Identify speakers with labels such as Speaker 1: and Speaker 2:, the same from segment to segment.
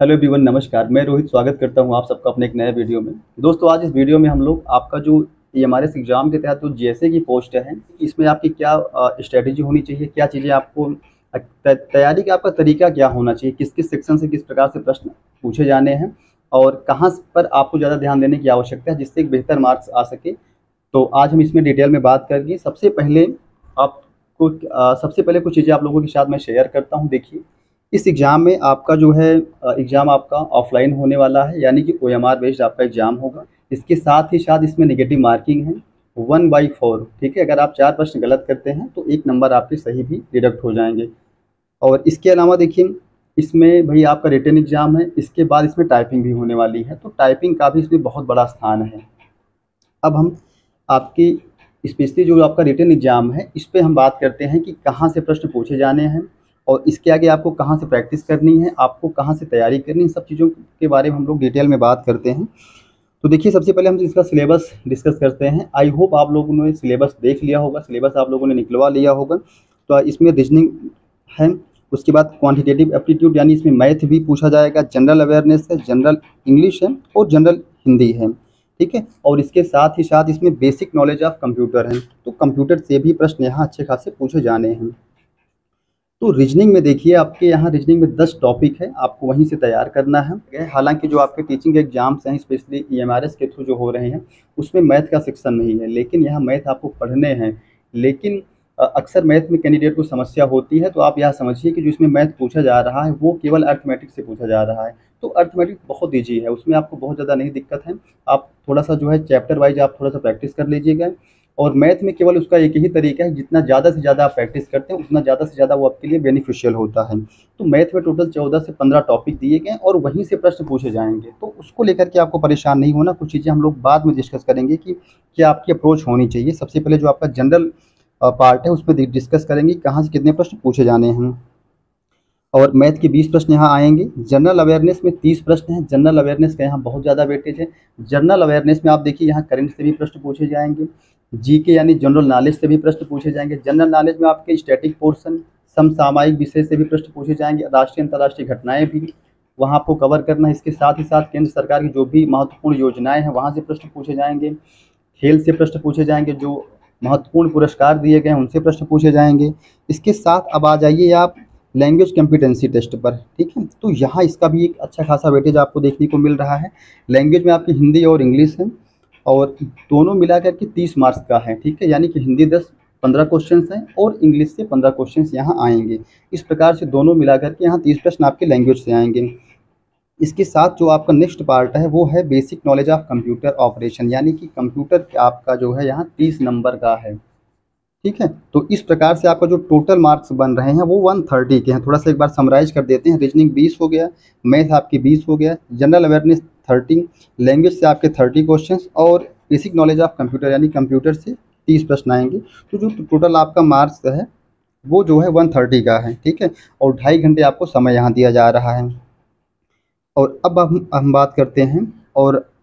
Speaker 1: Hello everyone, नमस्कार। मैं रोहित स्वागत करता हूं आप सबका अपने एक नए वीडियो में। दोस्तों, आज इस वीडियो में हम लोग आपका जो एमआरएस एग्जाम के तहत जो जेएसए की पोस्ट है, इसमें आपकी क्या स्ट्रेटेजी होनी चाहिए, क्या चीज़ें आपको तैयारी का आपका तरीका क्या होना चाहिए, किस किस सेक्शन से किस प्रकार से प्रश्न पूछे जाने हैं और कहाँ पर आपको ज़्यादा ध्यान देने की आवश्यकता है जिससे एक बेहतर मार्क्स आ सके। तो आज हम इसमें डिटेल में बात करेंगे। सबसे पहले कुछ चीज़ें आप लोगों के साथ मैं शेयर करता हूँ। देखिए, इस एग्ज़ाम में आपका जो है एग्ज़ाम आपका ऑफलाइन होने वाला है, यानी कि ओएमआर बेस्ड आपका एग्ज़ाम होगा। इसके साथ ही साथ इसमें नेगेटिव मार्किंग है 1/4। ठीक है, अगर आप 4 प्रश्न गलत करते हैं तो 1 नंबर आपके सही भी डिडक्ट हो जाएंगे। और इसके अलावा देखिए, इसमें भाई आपका रिटन एग्ज़ाम है, इसके बाद इसमें टाइपिंग भी होने वाली है, तो टाइपिंग का भी इसमें बहुत बड़ा स्थान है। अब हम आपकी स्पेशली जो आपका रिटन एग्ज़ाम है, इस पे हम बात करते हैं कि कहाँ से प्रश्न पूछे जाने हैं और इसके आगे आपको कहाँ से प्रैक्टिस करनी है, आपको कहाँ से तैयारी करनी है, इन सब चीज़ों के बारे में हम लोग डिटेल में बात करते हैं। तो देखिए, सबसे पहले हम इसका सिलेबस डिस्कस करते हैं। आई होप आप लोगों ने सिलेबस देख लिया होगा, सिलेबस आप लोगों ने निकलवा लिया होगा। तो इसमें रीजनिंग है, उसके बाद क्वांटिटेटिव एप्टीट्यूड यानी इसमें मैथ भी पूछा जाएगा, जनरल अवेयरनेस है, जनरल इंग्लिश है और जनरल हिंदी है। ठीक है, और इसके साथ ही साथ इसमें बेसिक नॉलेज ऑफ कंप्यूटर है, तो कंप्यूटर से भी प्रश्न यहाँ अच्छे खासे पूछे जाने हैं। तो रीजनिंग में देखिए, आपके यहाँ रीजनिंग में 10 टॉपिक है, आपको वहीं से तैयार करना है। हालांकि जो आपके टीचिंग एग्जाम्स हैं, स्पेशली ईएमआरएस के थ्रू जो हो रहे हैं, उसमें मैथ का सेक्शन नहीं है, लेकिन यहाँ मैथ आपको पढ़ने हैं। लेकिन अक्सर मैथ में कैंडिडेट को समस्या होती है, तो आप यहाँ समझिए कि जो इसमें मैथ पूछा जा रहा है वो केवल अर्थमेटिक से पूछा जा रहा है। तो अर्थमेटिक बहुत ईजी है, उसमें आपको बहुत ज़्यादा नहीं दिक्कत है। आप थोड़ा सा जो है चैप्टर वाइज आप थोड़ा सा प्रैक्टिस कर लीजिएगा। और मैथ में केवल उसका एक ही तरीका है, जितना ज़्यादा से ज़्यादा आप प्रैक्टिस करते हैं उतना ज़्यादा से ज़्यादा वो आपके लिए बेनिफिशियल होता है। तो मैथ में टोटल 14 से 15 टॉपिक दिए गए और वहीं से प्रश्न पूछे जाएंगे, तो उसको लेकर के आपको परेशान नहीं होना। कुछ चीज़ें हम लोग बाद में डिस्कस करेंगे कि क्या आपकी अप्रोच होनी चाहिए। सबसे पहले जो आपका जनरल पार्ट है उसमें डिस्कस करेंगे कहाँ से कितने प्रश्न पूछे जाने हैं। और मैथ के 20 प्रश्न यहाँ आएंगे। जनरल अवेयरनेस में 30 प्रश्न हैं। जनरल अवेयरनेस का यहाँ बहुत ज़्यादा वेटेज है। जनरल अवेयरनेस में आप देखिए, यहाँ करंट से भी प्रश्न पूछे जाएंगे, जीके यानी जनरल नॉलेज से भी प्रश्न पूछे जाएंगे। जनरल नॉलेज में आपके स्टैटिक पोर्शन, समसामयिक विषय से भी प्रश्न पूछे जाएंगे। राष्ट्रीय अंतर्राष्ट्रीय घटनाएं भी वहाँ आपको कवर करना है। इसके साथ ही साथ केंद्र सरकार की जो भी महत्वपूर्ण योजनाएं हैं वहाँ से प्रश्न पूछे जाएंगे। खेल से प्रश्न पूछे जाएंगे, जो महत्वपूर्ण पुरस्कार दिए गए हैं उनसे प्रश्न पूछे जाएंगे। इसके साथ अब आ जाइए आप लैंग्वेज कॉम्पिटेंसी टेस्ट पर। ठीक है, तो यहाँ इसका भी एक अच्छा खासा वेटेज आपको देखने को मिल रहा है। लैंग्वेज में आपकी हिंदी और इंग्लिश है और दोनों मिला करके 30 मार्क्स का है। ठीक है, यानी कि हिंदी 15 क्वेश्चन हैं और इंग्लिश से 15 क्वेश्चन यहाँ आएंगे। इस प्रकार से दोनों मिला करके यहाँ 30 प्रश्न आपके लैंग्वेज से आएंगे। इसके साथ जो आपका नेक्स्ट पार्ट है वो है basic knowledge of computer operation, यानी कि कंप्यूटर आपका जो है यहाँ 30 नंबर का है। ठीक है, तो इस प्रकार से आपका जो टोटल मार्क्स बन रहे हैं वो 130 के हैं। थोड़ा सा एक बार समराइज कर देते हैं। रीजनिंग 20 हो गया, मैथ आपकी 20 हो गया, जनरल अवेयरनेस 30, लैंग्वेज से आपके 30 क्वेश्चंस और बेसिक नॉलेज ऑफ कंप्यूटर यानी कंप्यूटर से 30 प्रश्न आएंगे। तो जो टोटल आपका मार्क्स है वो जो है 130 का है। ठीक है, और 2.5 घंटे आपको समय यहाँ दिया जा रहा है। और अब हम बात करते हैं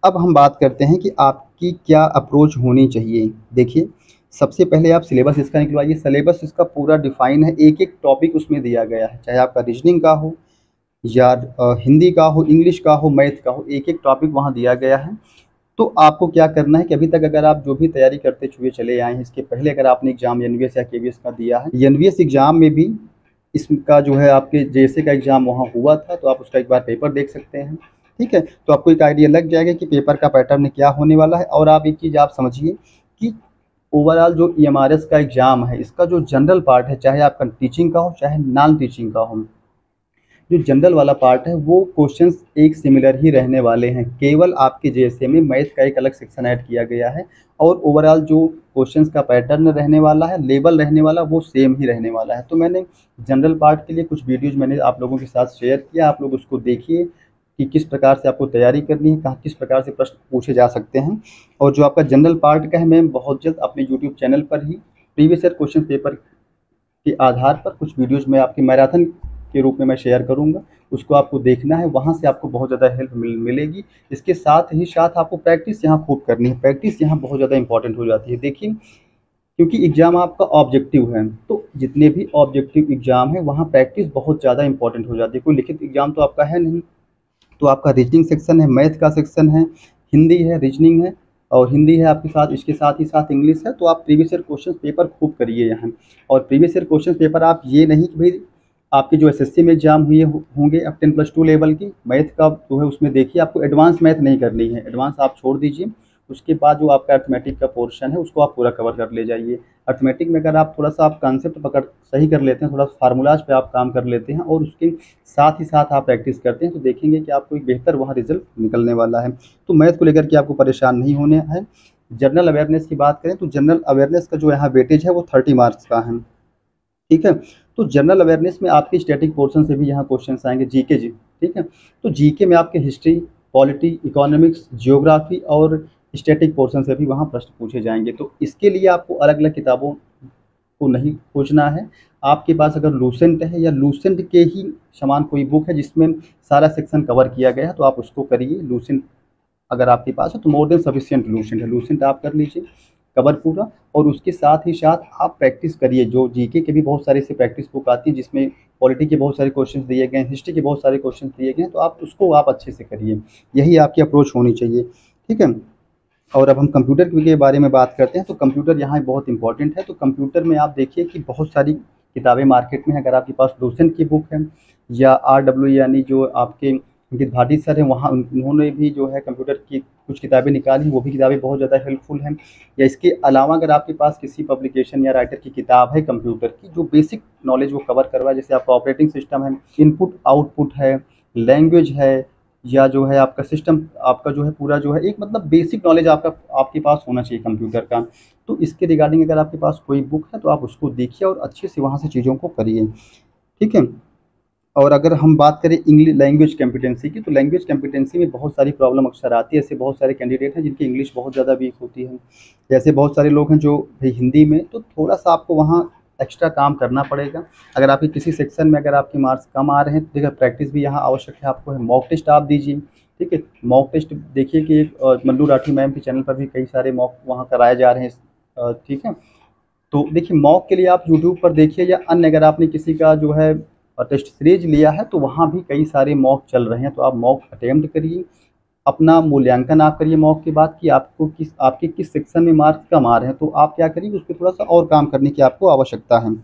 Speaker 1: अब हम बात करते हैं कि आपकी क्या अप्रोच होनी चाहिए। देखिए, सबसे पहले आप सिलेबस इसका निकलवाइए। सिलेबस इसका पूरा डिफाइन है, एक एक टॉपिक उसमें दिया गया है, चाहे आपका रीजनिंग का हो या हिंदी का हो, इंग्लिश का हो, मैथ का हो, एक एक टॉपिक वहाँ दिया गया है। तो आपको क्या करना है कि अभी तक अगर आप जो भी तैयारी करते हुए चले आए हैं, इसके पहले अगर आपने एग्जाम एनवीएस या केवीएस का दिया है, एनवीएस एग्जाम में भी इसका जो है आपके जेएसए का एग्ज़ाम वहाँ हुआ था, तो आप उसका एक बार पेपर देख सकते हैं। ठीक है, तो आपको एक आइडिया लग जाएगा कि पेपर का पैटर्न क्या होने वाला है। और आप एक चीज़ आप समझिए कि ओवरऑल जो ईएमआरएस का एग्ज़ाम है, इसका जो जनरल पार्ट है, चाहे आपका टीचिंग का हो चाहे नॉन टीचिंग का हो, जो जनरल वाला पार्ट है वो क्वेश्चंस एक सिमिलर ही रहने वाले हैं। केवल आपके जेएसए में मैथ का एक अलग सेक्शन ऐड किया गया है और ओवरऑल जो क्वेश्चंस का पैटर्न रहने वाला है, लेवल रहने वाला, वो सेम ही रहने वाला है। तो मैंने जनरल पार्ट के लिए कुछ वीडियोज़ मैंने आप लोगों के साथ शेयर किया, आप लोग उसको देखिए कि किस प्रकार से आपको तैयारी करनी है, कहाँ किस प्रकार से प्रश्न पूछे जा सकते हैं। और जो आपका जनरल पार्ट का है, मैं बहुत जल्द अपने यूट्यूब चैनल पर ही प्रीवियस ईयर क्वेश्चन पेपर के आधार पर कुछ वीडियोज़ में आपकी मैराथन के रूप में मैं शेयर करूँगा, उसको आपको देखना है, वहाँ से आपको बहुत ज़्यादा हेल्प मिलेगी। इसके साथ ही साथ आपको प्रैक्टिस यहाँ खूब करनी है, प्रैक्टिस यहाँ बहुत ज़्यादा इंपॉर्टेंट हो जाती है। देखिए, क्योंकि एग्ज़ाम आपका ऑब्जेक्टिव है, तो जितने भी ऑब्जेक्टिव एग्ज़ाम है वहाँ प्रैक्टिस बहुत ज़्यादा इंपॉर्टेंट हो जाती है। कोई लिखित एग्ज़ाम तो आपका है नहीं, तो आपका रीजनिंग सेक्शन है, मैथ का सेक्शन है, हिंदी है, रीजनिंग है और हिंदी है आपके साथ, इसके साथ ही साथ इंग्लिश है। तो आप प्रीवियस ईयर क्वेश्चन पेपर खूब करिए यहाँ। और प्रीवियस ईयर क्वेश्चन पेपर आप ये नहीं कि भाई आपके जो एसएससी में एग्जाम हुए होंगे अब 10+2 लेवल की मैथ का जो है उसमें देखिए, आपको एडवांस मैथ नहीं करनी है, एडवांस आप छोड़ दीजिए। उसके बाद जो आपका अर्थमेटिक का पोर्शन है उसको आप पूरा कवर कर ले जाइए। अर्थमेटिक में अगर आप थोड़ा सा आप कॉन्सेप्ट पकड़ सही कर लेते हैं, थोड़ा फार्मूलाज पे आप काम कर लेते हैं और उसके साथ ही साथ आप प्रैक्टिस करते हैं, तो देखेंगे कि आपको एक बेहतर वहाँ रिजल्ट निकलने वाला है। तो मैथ को लेकर के आपको परेशान नहीं होने है। जनरल अवेयरनेस की बात करें तो जनरल अवेयरनेस का जो यहाँ वेटेज है वो 30 मार्क्स का है, ठीक है। तो जनरल अवेयरनेस में आपके स्टैटिक पोर्शन से भी यहाँ क्वेश्चंस आएंगे, जीके जी, ठीक है। तो जीके में आपके हिस्ट्री, पॉलिटी, इकोनॉमिक्स, जियोग्राफी और स्टैटिक पोर्शन से भी वहाँ प्रश्न पूछे जाएंगे। तो इसके लिए आपको अलग अलग किताबों को नहीं खोजना है। आपके पास अगर लूसेंट है या लूसेंट के ही समान कोई बुक है जिसमें सारा सेक्शन कवर किया गया है तो आप उसको करिए। लूसेंट अगर आपके पास है तो मोर देन सफिशिएंट लूसेंट है, लूसेंट आप कर लीजिए कवर पूरा। और उसके साथ ही साथ आप प्रैक्टिस करिए, जो जीके के भी बहुत सारे से प्रैक्टिस बुक आती है जिसमें पॉलिटी के बहुत सारे क्वेश्चन दिए गए हैं, हिस्ट्री के बहुत सारे क्वेश्चन दिए गए हैं, तो आप उसको आप अच्छे से करिए। यही आपकी अप्रोच होनी चाहिए, ठीक है। और अब हम कंप्यूटर के बारे में बात करते हैं। तो कंप्यूटर यहाँ बहुत इंपॉर्टेंट है। तो कंप्यूटर में आप देखिए कि बहुत सारी किताबें मार्केट में है। अगर आपके पास लूसेंट की बुक है या RW यानी जो आपके अंकित भाटी सर हैं, वहाँ उन्होंने भी जो है कंप्यूटर की कुछ किताबें निकाली, वो भी किताबें बहुत ज़्यादा हेल्पफुल हैं। या इसके अलावा अगर आपके पास किसी पब्लिकेशन या राइटर की किताब है कंप्यूटर की जो बेसिक नॉलेज वो कवर करवाए, जैसे आपका ऑपरेटिंग सिस्टम है, इनपुट आउटपुट है, लैंग्वेज है, या जो है आपका सिस्टम आपका जो है पूरा जो है एक मतलब बेसिक नॉलेज आपका आपके पास होना चाहिए कंप्यूटर का। तो इसके रिगार्डिंग अगर आपके पास कोई बुक है तो आप उसको देखिए और अच्छे से वहाँ से चीज़ों को करिए, ठीक है। और अगर हम बात करें इंग्लिश लैंग्वेज कॉम्पिटेंसी की, तो लैंग्वेज कॉम्पिटेंसी में बहुत सारी प्रॉब्लम अक्सर आती है। ऐसे बहुत सारे कैंडिडेट हैं जिनकी इंग्लिश बहुत ज़्यादा वीक होती है। जैसे बहुत सारे लोग हैं जो भाई हिंदी में, तो थोड़ा सा आपको वहाँ एक्स्ट्रा काम करना पड़ेगा। अगर आपके किसी सेक्शन में अगर आपके मार्क्स कम आ रहे हैं तो देखिए प्रैक्टिस भी यहाँ आवश्यक है आपको है। मॉक टेस्ट आप दीजिए, ठीक है। मॉक टेस्ट देखिए कि एक मल्लू राठी मैम के चैनल पर भी कई सारे मॉक वहाँ कराए जा रहे हैं, ठीक है। तो देखिए मॉक के लिए आप यूट्यूब पर देखिए या अन्य अगर आपने किसी का जो है टेस्ट सीरीज लिया है तो वहाँ भी कई सारे मॉक चल रहे हैं। तो आप मॉक अटेम्प्ट करिए, अपना मूल्यांकन आप करिए मॉक के बाद कि आपको आपके किस सेक्शन में मार्क्स कम आ रहे हैं, तो आप क्या करिए उस पर थोड़ा सा और काम करने की आपको आवश्यकता है।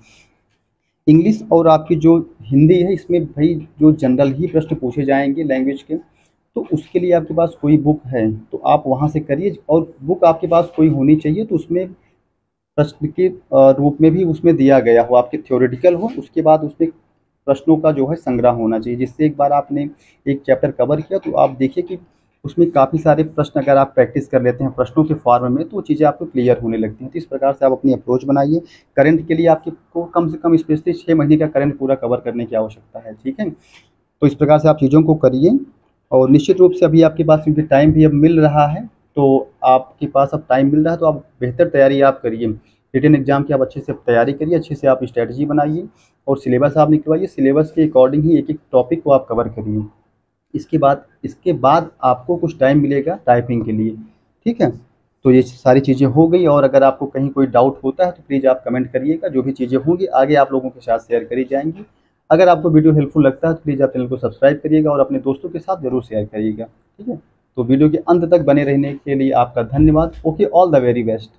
Speaker 1: इंग्लिश और आपकी जो हिंदी है इसमें भाई जो जनरल ही प्रश्न पूछे जाएंगे लैंग्वेज के, तो उसके लिए आपके पास कोई बुक है तो आप वहाँ से करिए। और बुक आपके पास कोई होनी चाहिए तो उसमें प्रश्न के रूप में भी उसमें दिया गया हो, आपके थ्योरेटिकल हो, उसके बाद उसमें प्रश्नों का जो है संग्रह होना चाहिए, जिससे एक बार आपने एक चैप्टर कवर किया तो आप देखिए कि उसमें काफ़ी सारे प्रश्न अगर आप प्रैक्टिस कर लेते हैं प्रश्नों के फॉर्म में तो वो चीज़ें आपको क्लियर होने लगती हैं। तो इस प्रकार से आप अपनी अप्रोच बनाइए। करंट के लिए आपको कम से कम स्पेशली 6 महीने का करंट पूरा कवर करने की आवश्यकता है, ठीक है। तो इस प्रकार से आप चीज़ों को करिए। और निश्चित रूप से अभी आपके पास क्योंकि टाइम भी अब मिल रहा है, तो आपके पास अब टाइम मिल रहा है तो आप बेहतर तैयारी आप करिए। रिटन एग्ज़ाम की आप अच्छे से तैयारी करिए, अच्छे से आप स्ट्रैटेजी बनाइए और सिलेबस आप निकलवाइए। सिलेबस के अकॉर्डिंग ही एक एक टॉपिक को आप कवर करिए। इसके बाद आपको कुछ टाइम मिलेगा टाइपिंग के लिए, ठीक है। तो ये सारी चीज़ें हो गई। और अगर आपको कहीं कोई डाउट होता है तो प्लीज़ आप कमेंट करिएगा, जो भी चीज़ें होंगी आगे आप लोगों के साथ शेयर करी जाएंगी। अगर आपको वीडियो हेल्पफुल लगता है तो प्लीज़ आप चैनल को सब्सक्राइब करिएगा और अपने दोस्तों के साथ ज़रूर शेयर करिएगा, ठीक है। तो वीडियो के अंत तक बने रहने के लिए आपका धन्यवाद। Okay, all the very best.